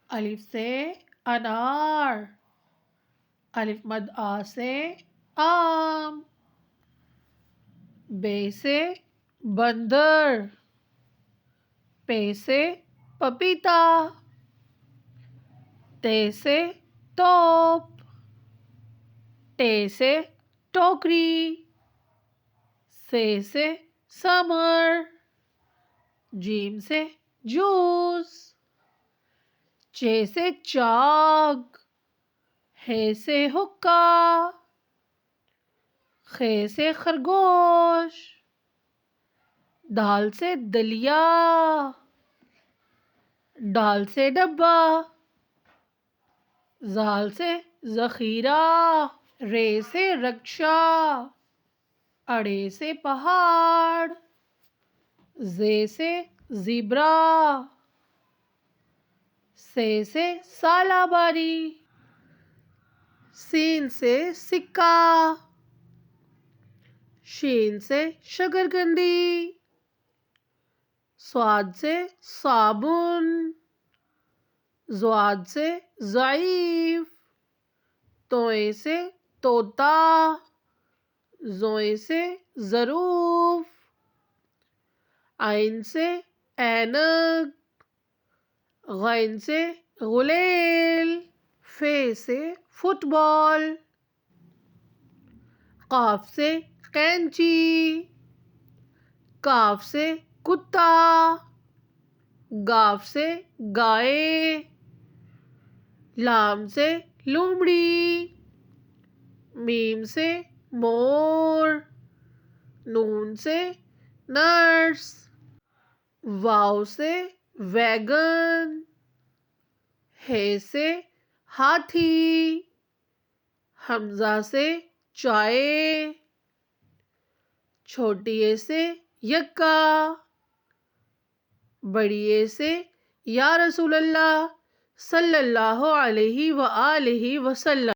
الف سے انار، الف مد آ سے آم، بے سے بندر، پے سے پپیتا، تے سے توپ، ٹے سے ٹوکری، سے سمر، جیم سے جوس، چے سے چاک، ہے سے حکا، خے سے خرگوش، دال سے دلیا، ڈال سے ڈبہ، زال سے ذخیرہ، رے سے رکشا، اڑے سے پہاڑ، زے سے زیبرا، سے سالاباری، سین سے سکہ، شین سے شکرکندی، صاد سے صابن، ضاد سے ضعیف، توئے سے طوطا، زوئے سے ظروف، عین سے اینک، غین سے غلیل، فے سے فٹ بال، قاف سے قینچی، کاف سے کتا، گاف سے گائے، لام سے لومڑی، میم سے مور، نون سے نرس، واو سے ویگن، ہے سے ہاتھی، حمزہ سے چائے، چھوٹی اے سے یکا، بڑی اے سے یا رسول اللہ صلی اللہ علیہ وآلہ وسلم۔